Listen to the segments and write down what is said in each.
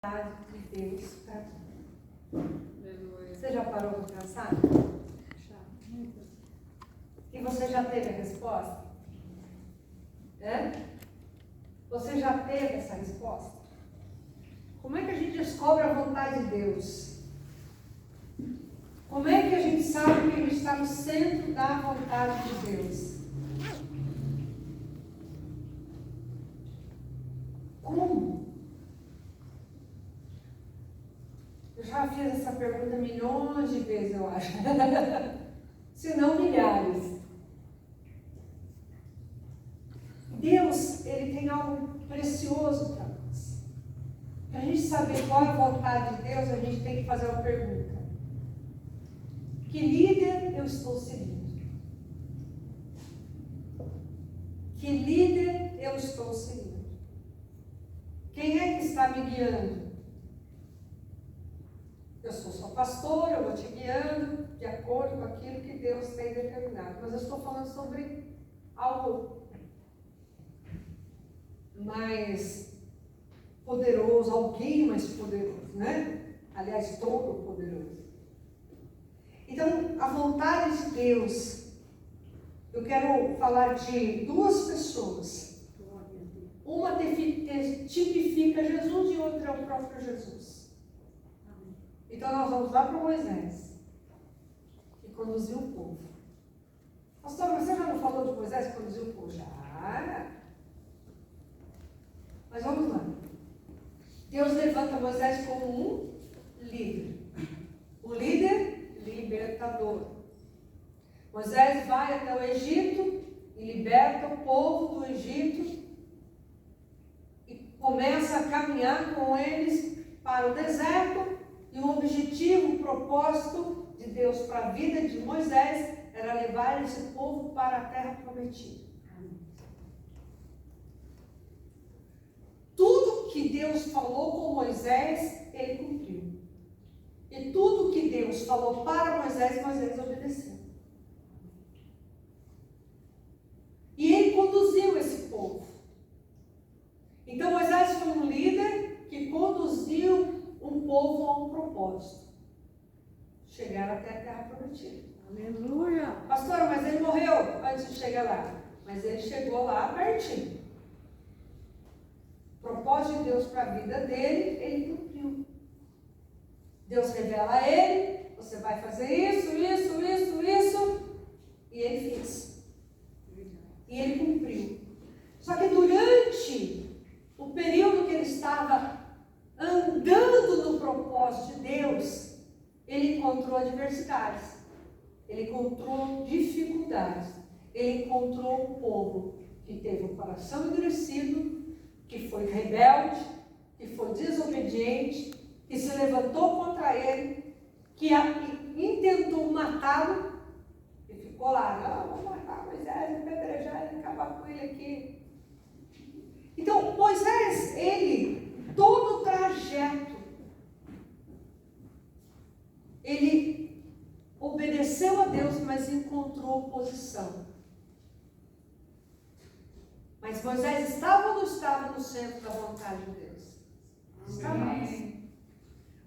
de Deus para mim. Você já parou para pensar? Já, muitas. E você já teve a resposta? Você já teve essa resposta? Como é que a gente descobre a vontade de Deus? Como é que a gente sabe que a gente está no centro da vontade de Deus? Como? Eu já fiz essa pergunta milhões de vezes, eu acho. Se não milhares. Deus, Ele tem algo precioso para nós. Para a gente saber qual é a vontade de Deus, a gente tem que fazer uma pergunta. Que líder eu estou seguindo? Que líder eu estou seguindo? Quem é que está me guiando? Eu sou só pastor, eu vou te guiando de acordo com aquilo que Deus tem determinado. Mas eu estou falando sobre algo mais poderoso, alguém mais poderoso, né? Aliás, todo poderoso. Então, a vontade de Deus, eu quero falar de duas pessoas. Uma tipifica Jesus e outra é o próprio Jesus. Então, nós vamos lá para Moisés, que conduziu o povo. Pastor, mas você já não falou de Moisés que conduziu o povo? Já. Mas vamos lá. Deus levanta Moisés como um líder. Um líder libertador. Moisés vai até o Egito e liberta o povo do Egito e começa a caminhar com eles para o deserto. E o objetivo, o propósito de Deus para a vida de Moisés era levar esse povo para a terra prometida. Tudo que Deus falou com Moisés, ele cumpriu. E tudo que Deus falou para Moisés, Moisés obedeceu. E ele conduziu esse povo. Então Moisés foi um líder que conduziu um povo a um propósito. Chegar até a terra prometida. Aleluia! Pastora, mas ele morreu antes de chegar lá. Mas ele chegou lá pertinho. O propósito de Deus para a vida dele, ele cumpriu. Deus revela a ele, você vai fazer isso. E ele fez. E ele cumpriu. Só que durante o período que ele estava andando no propósito de Deus, ele encontrou adversidades, ele encontrou dificuldades, ele encontrou um povo que teve um coração endurecido, que foi rebelde, que foi desobediente, que se levantou contra ele, que intentou matá-lo, e ficou lá, não, vamos matar Moisés, apedrejar ele, acabar com ele aqui. Então, Moisés, todo o trajeto, ele obedeceu a Deus, mas encontrou oposição. Mas Moisés estava ou não estava no centro da vontade de Deus? Estava.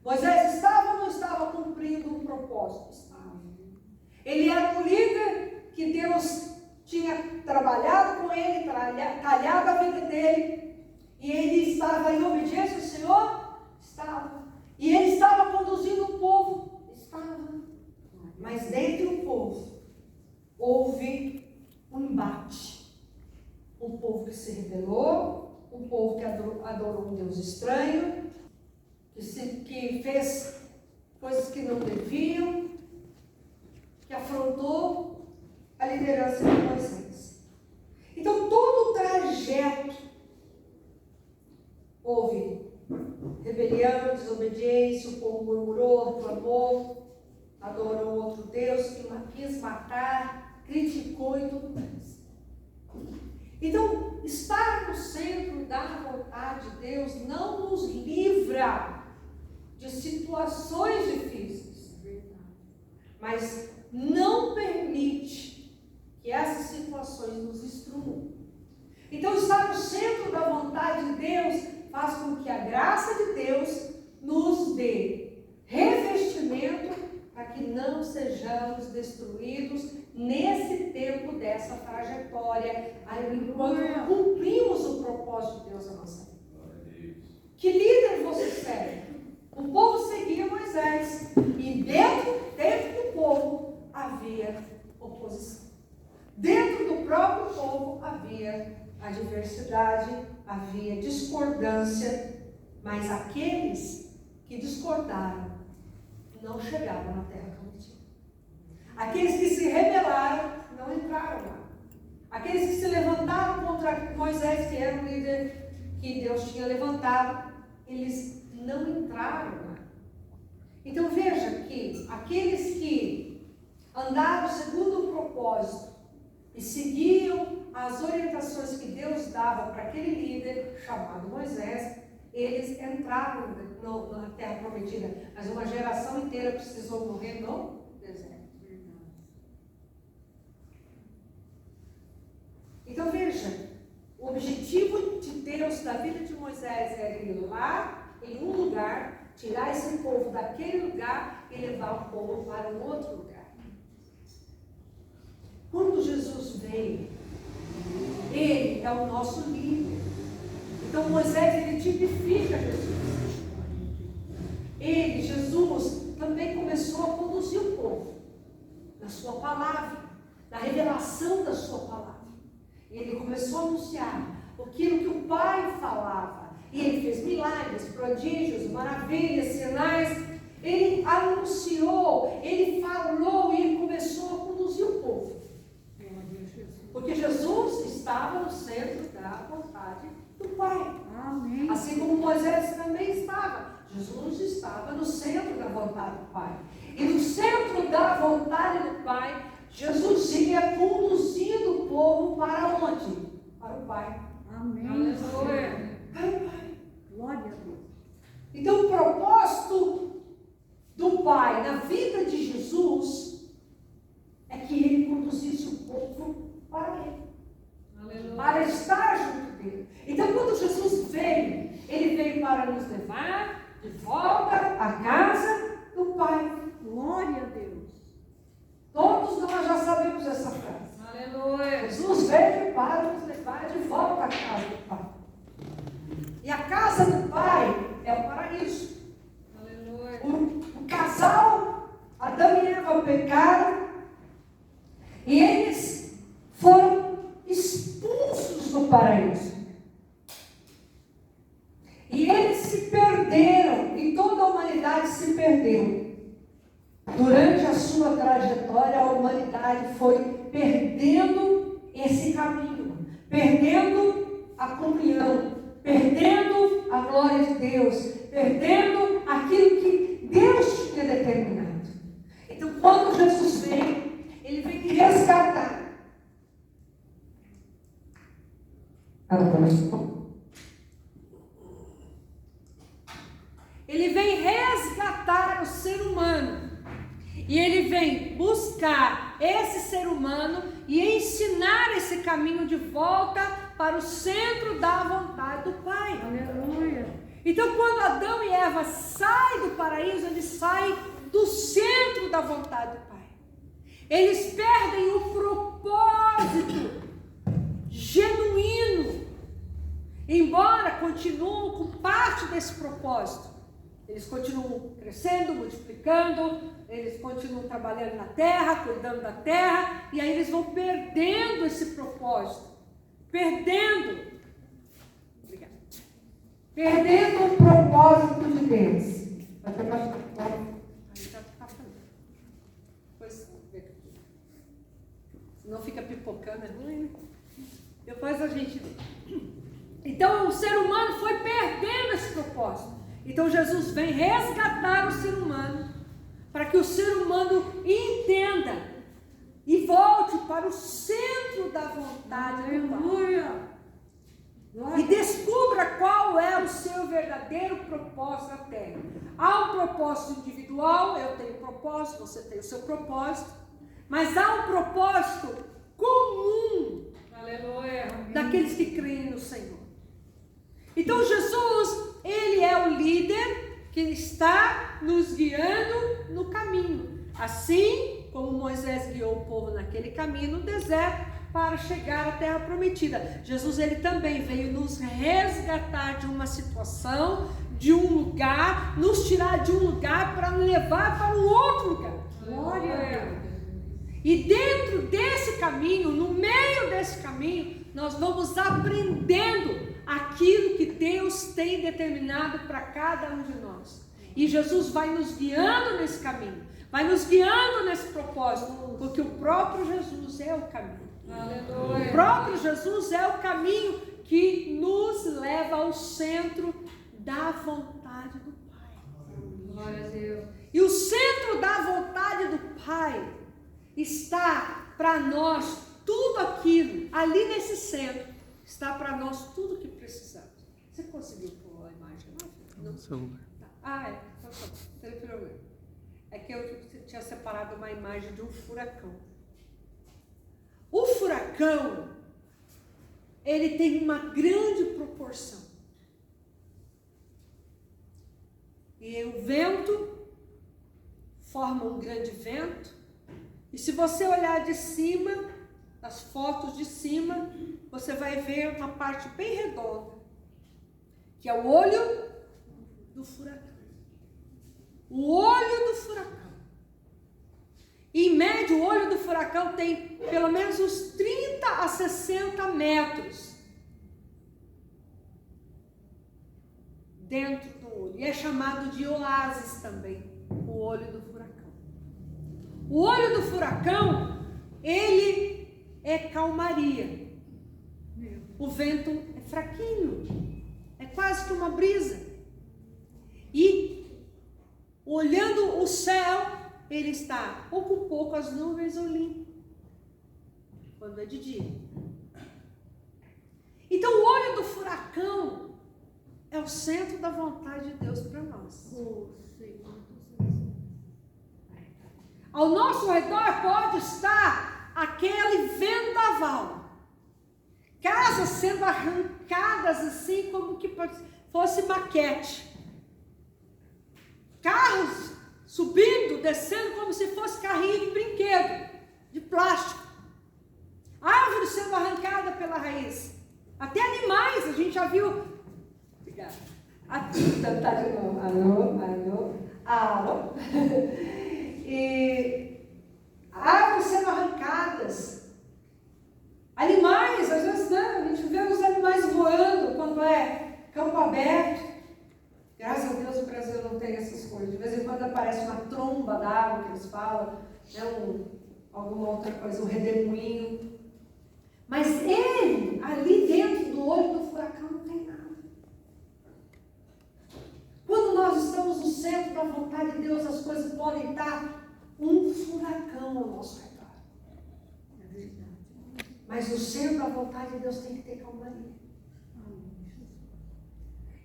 Moisés estava ou não estava cumprindo um propósito? Estava. Ele era um líder que Deus tinha trabalhado com ele, talhado a vida dele, e ele estava em obediência ao Senhor? Estava. E ele estava conduzindo o povo? Estava. Mas dentro do povo houve um embate. Um povo que se rebelou, um povo que adorou um Deus estranho, que fez coisas que não deviam, que afrontou a liderança de Moisés. Então, todo o trajeto houve rebelião, desobediência, o povo murmurou, reclamou, adorou outro Deus, que quis matar, criticou e tudo mais. Então, estar no centro da vontade de Deus não nos livra de situações difíceis, mas não permite que essas situações nos destruam. Então, estar no centro da vontade de Deus faz com que a graça de Deus nos dê revestimento para que não sejamos destruídos nesse tempo dessa trajetória, enquanto cumprimos o propósito de Deus na nossa vida. Que líder você segue? O povo seguia Moisés e dentro do povo havia oposição. Dentro do próprio povo havia adversidade, havia discordância, mas aqueles que discordaram não chegaram na terra prometida. Aqueles que se rebelaram não entraram lá. Aqueles que se levantaram contra Moisés, que era o líder que Deus tinha levantado, eles não entraram lá. Então veja que aqueles que andaram segundo o propósito e seguiam as orientações que Deus dava para aquele líder chamado Moisés, eles entraram na terra prometida, mas uma geração inteira precisou morrer no deserto. Então veja, o objetivo de Deus da vida de Moisés era ir lá em um lugar, tirar esse povo daquele lugar e levar o povo para um outro lugar. Quando Jesus veio, ele é o nosso líder. Então Moisés, ele tipifica Jesus. Ele, Jesus, também começou a conduzir o povo na sua palavra, na revelação da sua palavra. E ele começou a anunciar aquilo que o Pai falava. E ele fez milagres, prodígios, maravilhas, sinais. Ele anunciou, ele falou e ele começou a conduzir o povo. Porque Jesus estava no centro da vontade do Pai. Amém. Assim como Moisés também estava. Jesus estava no centro da vontade do Pai. E no centro da vontade do Pai, Jesus ia conduzindo o povo para onde? Para o Pai. Amém. Aleluia. Para o Pai. Glória a Deus. Então o propósito do Pai na vida de Jesus é que ele conduzisse o povo para ele. Aleluia. Para estar junto dele. Então quando Jesus veio, ele veio para nos levar de volta à casa do Pai. Glória a Deus. Todos nós já sabemos essa frase. Aleluia. Jesus veio para nos levar de volta à casa do Pai. E a casa do Pai é o paraíso. Aleluia. O casal, Adão e Eva, pecaram. E eles foram expulsos do paraíso. E eles se perderam. E toda a humanidade se perdeu. Durante a sua trajetória, a humanidade foi perdendo esse caminho, perdendo a comunhão, perdendo a glória de Deus, perdendo aquilo que Deus tinha determinado. Então, quando Jesus veio, ele veio resgatar. Ele vem resgatar o ser humano. E ele vem buscar esse ser humano e ensinar esse caminho de volta para o centro da vontade do Pai. Aleluia. Então, quando Adão e Eva saem do paraíso, eles saem do centro da vontade do Pai. Eles perdem o propósito genuíno, embora continuem com parte desse propósito. Eles continuam crescendo, multiplicando, eles continuam trabalhando na terra, cuidando da terra, e aí eles vão perdendo esse propósito, perdendo o propósito de Deus. Senão fica pipocando, é ruim. Depois a gente... Então o ser humano foi perdendo esse propósito. Então Jesus vem resgatar o ser humano, para que o ser humano entenda e volte para o centro da vontade do Pai. E descubra qual é o seu verdadeiro propósito na terra. Há um propósito individual, eu tenho um propósito, você tem o seu propósito, mas há um propósito comum, aleluia, daqueles que creem no Senhor. Então Jesus, ele é o líder que está nos guiando no caminho. Assim como Moisés guiou o povo naquele caminho no deserto para chegar à terra prometida. Jesus, ele também veio nos resgatar de uma situação, de um lugar, nos tirar de um lugar para nos levar para um outro lugar. Glória a Deus. E dentro desse caminho, no meio desse caminho, nós vamos aprendendo aquilo que Deus tem determinado para cada um de nós. E Jesus vai nos guiando nesse caminho, vai nos guiando nesse propósito, porque o próprio Jesus é o caminho. Aleluia. O próprio Jesus é o caminho que nos leva ao centro da vontade do Pai. Glória a Deus. E o centro da vontade do Pai está para nós tudo aquilo, ali nesse centro, está para nós tudo o que precisamos. Você conseguiu pôr a imagem lá? Não. Ah, é. Então, não tem problema. É que eu tinha separado uma imagem de um furacão. O furacão, ele tem uma grande proporção. E o vento forma um grande vento. E se você olhar de cima, as fotos de cima, você vai ver uma parte bem redonda, que é o olho do furacão. O olho do furacão. E, em média, o olho do furacão tem pelo menos uns 30 a 60 metros dentro do olho. E é chamado de oásis também, o olho do furacão. O olho do furacão, ele é calmaria. O vento é fraquinho, é quase que uma brisa. E, olhando o céu, ele está ou com poucas nuvens ou limpo, quando é de dia. Então, o olho do furacão é o centro da vontade de Deus para nós. Ao nosso redor pode estar aquele vendaval, casas sendo arrancadas assim como que fosse maquete, carros subindo, descendo como se fosse carrinho de brinquedo, de plástico, árvores sendo arrancadas pela raiz, até animais, a gente já viu. Obrigada. Tá de novo. Alô. E árvores sendo arrancadas, animais, às vezes a gente vê os animais voando quando é campo aberto. Graças a Deus o Brasil não tem essas coisas. De vez em quando aparece uma tromba d'água, que eles falam, né, alguma outra coisa, um redemoinho. Mas ele, ali dentro do olho do furacão, não tem nada. Quando nós estamos no centro da vontade de Deus, as coisas podem estar um furacão ao nosso redor. É verdade. Mas no centro da vontade de Deus tem que ter calmaria.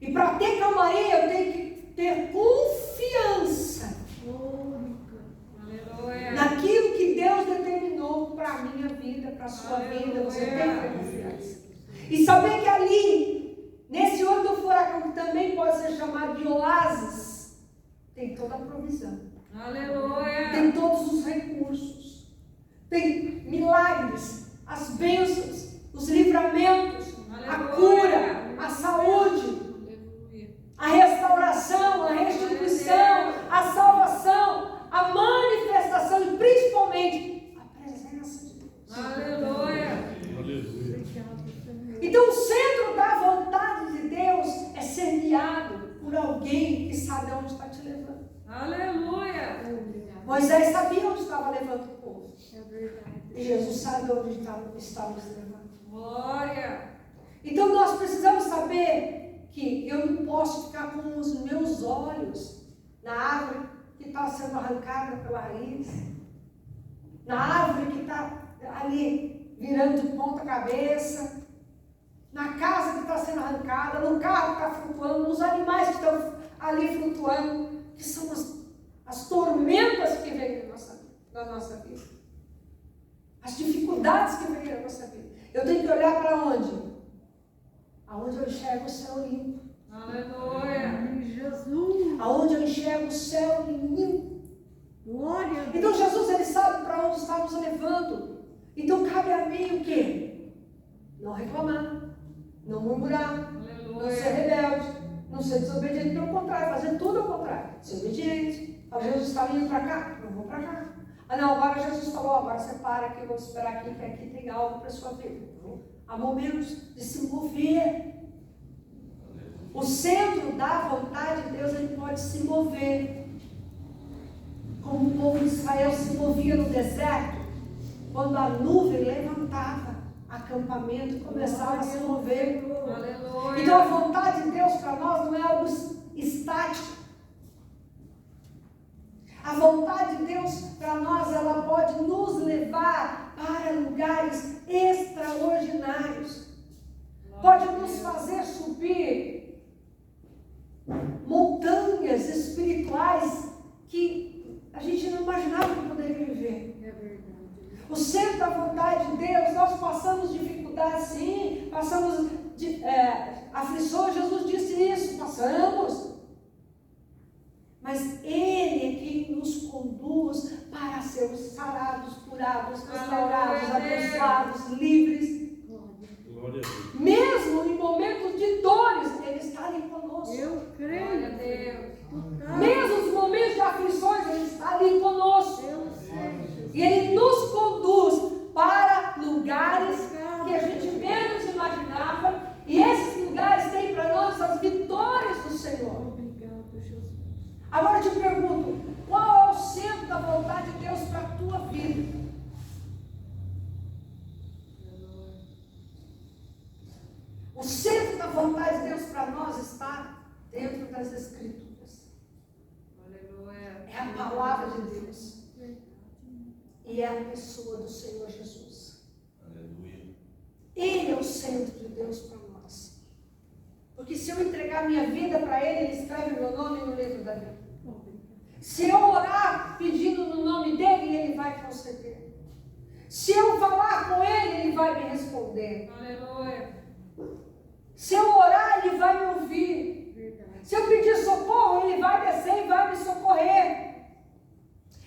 E para ter calmaria, eu tenho que ter confiança naquilo que Deus determinou para a minha vida, para a sua vida. Você tem que ter confiança. E saber que ali, nesse olho do furacão, que também pode ser chamado de oásis, tem toda a provisão. Aleluia. Tem todos os recursos. Tem milagres, as bênçãos, os livramentos, aleluia, a cura, a saúde, a restauração, a restituição, a salvação, a manifestação e principalmente a presença de Deus. Aleluia. Então o centro da vontade de Deus é ser guiado por alguém que sabe aonde está te levando. Aleluia. Moisés sabia onde estava levando o povo. É verdade. E Jesus sabe onde está nos levando. Glória. Então nós precisamos saber que eu não posso ficar com os meus olhos na árvore que está sendo arrancada pela raiz, na árvore que está ali virando de ponta cabeça, na casa que está sendo arrancada, no carro que está flutuando, nos animais que estão ali flutuando, que são as tormentas que vêm na nossa vida, as dificuldades que vêm na nossa vida. Eu tenho que olhar para onde? Aonde eu enxergo o céu limpo. Aleluia. Em Jesus. Aonde eu enxergo o céu limpo. Glória a Deus. Então Jesus, ele sabe para onde está nos levando. Então cabe a mim o quê? Não reclamar, não murmurar, não ser rebelde, não ser desobediente. Pelo contrário, fazer tudo ao contrário. Ser obediente. Jesus está indo para cá? Eu vou para cá. Ah não, agora Jesus falou, agora você para aqui, vou esperar aqui, que aqui tem algo para a sua vida. Então, há momentos de se mover. O centro da vontade de Deus, ele pode se mover. Como o povo de Israel se movia no deserto, quando a nuvem levantava, acampamento começava a se mover. Aleluia. Então a vontade de Deus para nós não é algo estático. A vontade de Deus para nós, ela pode nos levar para lugares extraordinários. Pode nos fazer subir montanhas espirituais que a gente não imaginava que poderia viver. É verdade. O centro da vontade de Deus, nós passamos dificuldades, sim, passamos aflições, Jesus disse isso, passamos. Mas Ele é quem nos conduz para sermos sarados, curados, restaurados, abençoados, livres. Glória a Deus. Mesmo em momentos de dores, Ele está ali conosco. Eu creio. Glória a Deus. Mesmo nos momentos de aflições, Ele está ali conosco. Eu sei. E Ele nos conduz para lugares que a gente menos imaginava. E esses lugares têm para nós as vitórias do Senhor. Obrigado, Jesus. Agora eu te pergunto, qual é o centro da vontade de Deus para a tua vida? O centro da vontade de Deus para nós está dentro das Escrituras. Aleluia. É a palavra de Deus. E é a pessoa do Senhor Jesus. Aleluia. Ele é o centro de Deus para nós. Porque se eu entregar minha vida para Ele, Ele escreve meu nome no livro da vida. Se eu orar pedindo no nome dEle, Ele vai conceder. Se eu falar com Ele, Ele vai me responder. Aleluia. Se eu orar, Ele vai me ouvir. Verdade. Se eu pedir socorro, Ele vai descer e vai me socorrer.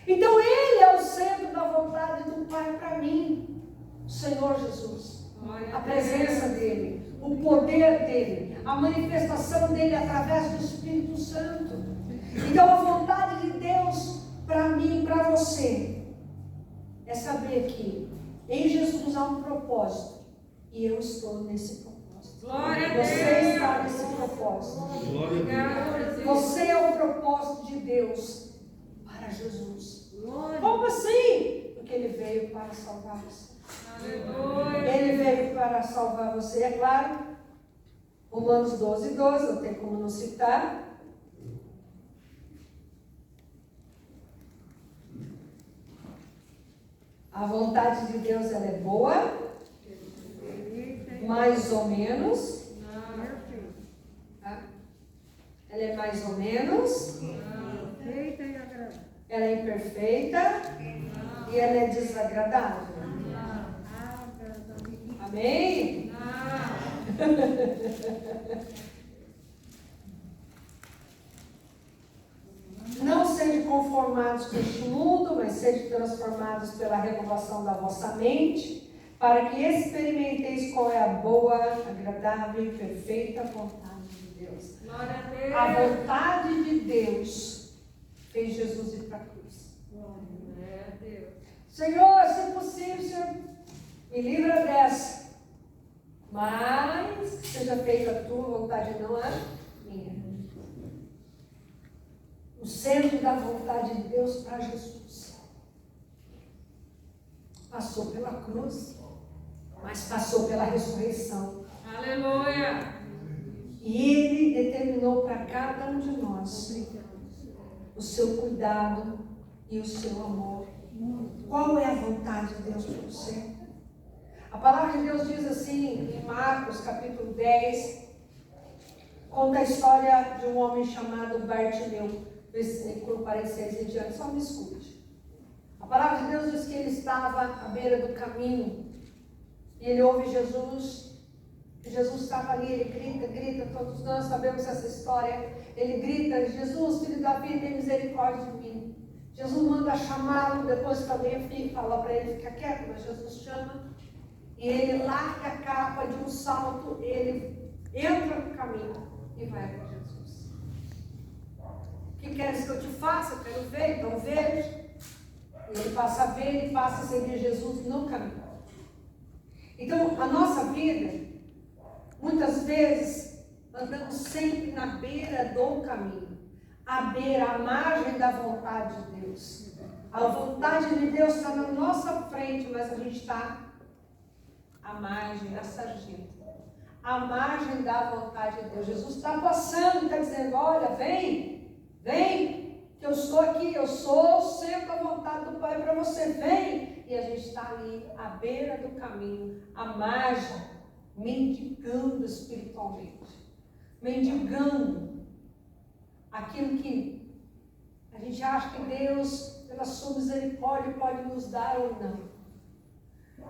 Então Ele é o centro da vontade do Pai para mim. O Senhor Jesus. Glória A presença dEle, o poder dEle, a manifestação dEle através do Espírito Santo. Então a vontade de Deus para mim e para você é saber que em Jesus há um propósito e eu estou nesse propósito. Glória a Deus. Você está nesse propósito. Glória a Deus. Deus. Você é o propósito de Deus para Jesus. Glória. Como assim? Porque Ele veio para salvar você. Aleluia. Ele veio para salvar você, é claro. Romanos 12, 12, não tem como não citar. A vontade de Deus, ela é boa, mais ou menos. Perfeito. Tá? Ela é mais ou menos. Feita e agradável. Ela é imperfeita e ela é desagradável. Agradável. Amém? Não sejam conformados com este mundo, mas sejam transformados pela renovação da vossa mente, para que experimenteis qual é a boa, agradável e perfeita vontade de Deus. Glória a Deus. A vontade de Deus fez Jesus ir para a cruz. Glória a Deus. Senhor, se possível, Senhor, me livra dessa. Mas seja feita a tua vontade, não a minha. O centro da vontade de Deus para Jesus passou pela cruz, mas passou pela ressurreição. Aleluia. E Ele determinou para cada um de nós o seu cuidado e o seu amor. Qual é a vontade de Deus para você? A palavra de Deus diz assim, em Marcos capítulo 10, conta a história de um homem chamado Bartimeu, versículo 46 em diante, só me escute. A palavra de Deus diz que ele estava à beira do caminho, e ele ouve Jesus Jesus estava ali, ele grita, todos nós sabemos essa história. Ele grita, Jesus, filho de Davi, tem misericórdia de mim. Jesus manda chamá-lo, depois também fala para ele ficar quieto, mas Jesus chama. E ele larga a capa de um salto, ele entra no caminho e vai para Jesus. O que queres que eu te faça? Eu quero ver, então veja. E ele passa a ver, ele passa a seguir Jesus no caminho. Então, a nossa vida, muitas vezes, andamos sempre na beira do caminho, à beira, à margem da vontade de Deus. A vontade de Deus está na nossa frente, mas a gente está à margem, à sarjeta, à margem da vontade de Deus. Jesus está passando, está dizendo, olha, vem, que eu estou aqui, eu sou sempre a vontade do Pai para você, vem. E a gente está ali, à beira do caminho, à margem, mendigando espiritualmente, mendigando aquilo que a gente acha que Deus, pela sua misericórdia, pode nos dar ou não.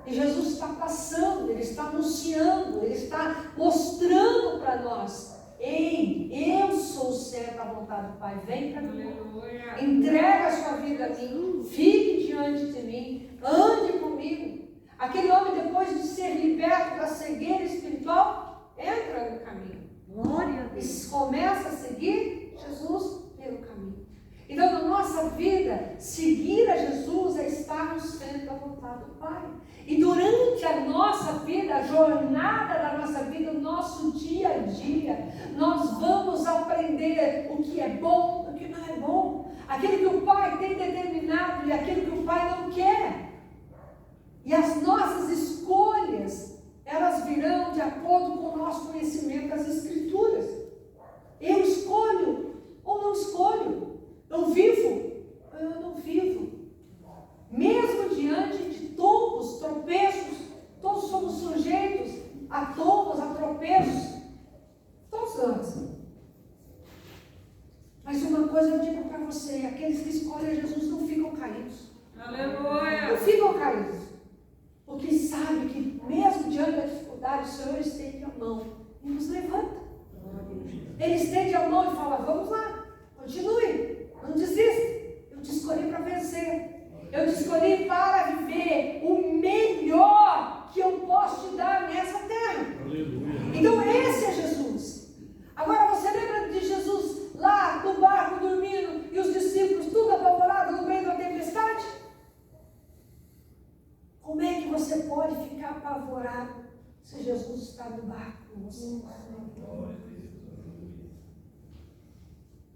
E Jesus está passando, Ele está anunciando, Ele está mostrando para nós, ei, eu sou certo da vontade do Pai, vem para mim, entrega a sua vida a mim, fique diante de mim, ande comigo. Aquele homem, depois de ser liberto da cegueira espiritual, entra no caminho. Glória a Deus. E começa a seguir Jesus pelo caminho. Então, na nossa vida, seguir a Jesus é estar no centro da vontade do Pai. E durante a nossa vida, a jornada da nossa vida, o nosso dia a dia, nós vamos aprender o que é bom, o que não é bom. Aquilo que o Pai tem determinado e aquilo que o Pai não quer. E as nossas escolhas, elas virão de acordo com o nosso conhecimento das Escrituras. Eu escolho ou não escolho? Eu vivo ou eu não vivo? Mesmo diante de tombos, tropeços, todos somos sujeitos a tombos, a tropeços. Todos nós. Mas uma coisa eu digo para você, aqueles que escolhem Jesus não ficam caídos. Aleluia. Não ficam caídos. Porque sabe que mesmo diante da dificuldade, o Senhor estende a mão e nos levanta. Ele estende a mão e fala, vamos lá, continue, não desista. Eu te escolhi para vencer. Eu te escolhi para viver o melhor que eu posso te dar nessa terra. Aleluia. Então esse é Jesus. Agora você lembra de Jesus lá no barco dormindo e os discípulos tudo apavorados no meio da tempestade? Como é que você pode ficar apavorado se Jesus está no barco com você?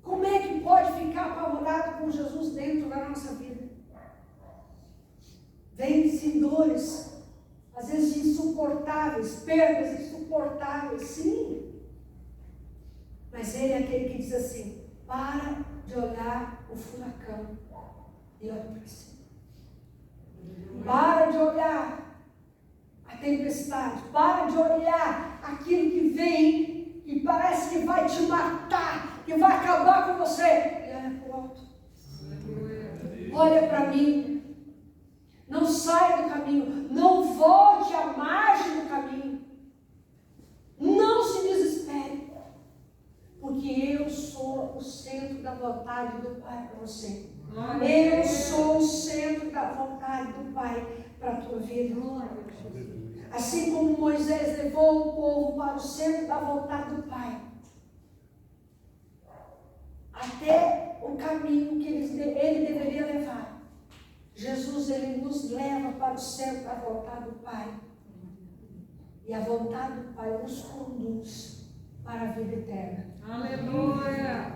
Como é que pode ficar apavorado com Jesus dentro da nossa vida? Vem-se dores, às vezes insuportáveis, perdas insuportáveis, sim. Mas Ele é aquele que diz assim, para de olhar o furacão e olha para cima. Para de olhar a tempestade, para de olhar aquilo que vem e parece que vai te matar, que vai acabar com você. E olha para o alto. Olha para mim. Não saia do caminho, não volte à margem do caminho. Não se desespere, porque eu sou o centro da vontade do Pai para você. Eu sou o centro da vontade do Pai para a tua vida. Assim como Moisés levou o povo para o centro da vontade do Pai, até o caminho que ele deveria levar. Jesus, Ele nos leva para o centro da vontade do Pai. E a vontade do Pai nos conduz para a vida eterna. Aleluia.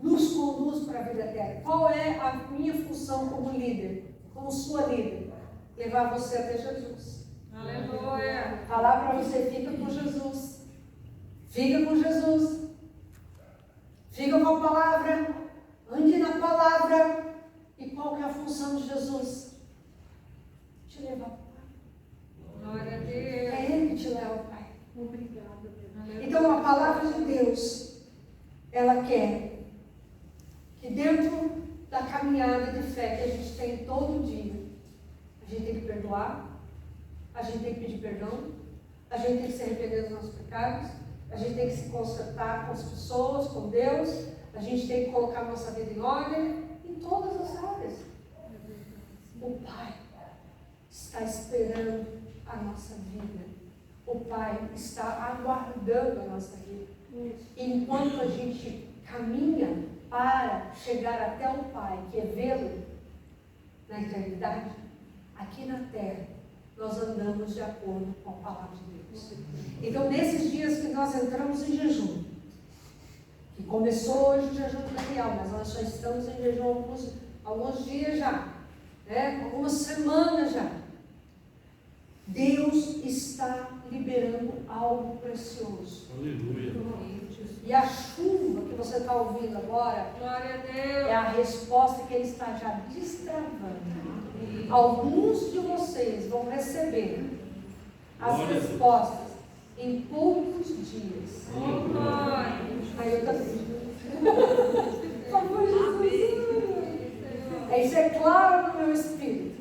Nos conduz para a vida eterna. Qual é a minha função como líder? Como sua líder? Levar você até Jesus. Aleluia. Falar para você, fica com Jesus. Fica com Jesus. Fica com a palavra. Ande na palavra. E qual que é a função de Jesus? Te levar ao Pai. Glória a Deus. É Ele que te leva ao Pai. Obrigada, Deus. Aleluia. Então a palavra de Deus, ela quer que dentro da caminhada de fé que a gente tem todo dia, a gente tem que perdoar, a gente tem que pedir perdão, a gente tem que se arrepender dos nossos pecados, a gente tem que se consertar com as pessoas, com Deus, a gente tem que colocar nossa vida em ordem, em todas as áreas. O Pai está esperando a nossa vida. O Pai está aguardando a nossa vida. Enquanto a gente caminha para chegar até o Pai, que é vê-lo na eternidade, aqui na terra, nós andamos de acordo com a palavra de Deus. Então, nesses dias que nós entramos em jejum, que começou hoje o jejum do Daniel, mas nós já estamos em jejum alguns dias já, né? Algumas semanas já. Deus está liberando algo precioso. Aleluia. E a chuva que você está ouvindo agora Glória a é Deus. a resposta que Ele está já destravando. Alguns de vocês vão receber as Glória a Deus. respostas em poucos dias. Oh, glória. Aí eu também. Por favor, Jesus. Isso é claro no meu espírito.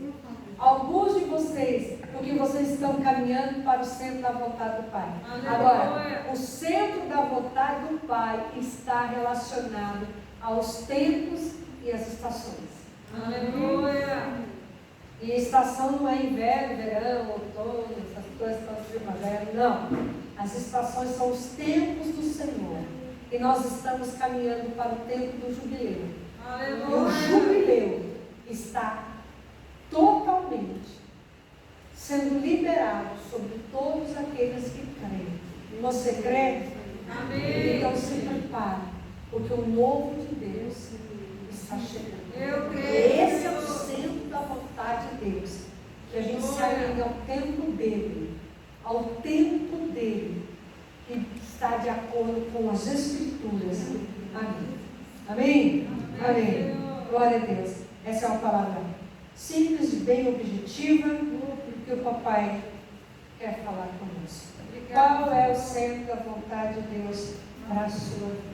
Alguns de vocês, porque vocês estão caminhando para o centro da vontade do Pai. Agora, o centro da vontade do Pai está relacionado aos tempos e às estações. Aleluia. E a estação não é inverno, verão, outono, essas coisas, primavera, não. As estações são os tempos do Senhor. E nós estamos caminhando para o tempo do jubileu. E o Aleluia. jubileu está totalmente sendo liberado sobre todos aqueles que creem. Você crê? Amém. Então se prepare, porque o novo de Deus está chegando. Eu creio. Esse é o centro da vontade de Deus. Que a gente se alinhe ao tempo dele. Ao tempo dele. Que está de acordo com as Escrituras. Amém. Amém? Amém. Glória a Deus. Essa é uma palavra simples e bem objetiva que o papai quer falar conosco. Qual é o centro da vontade de Deus para a sua vida?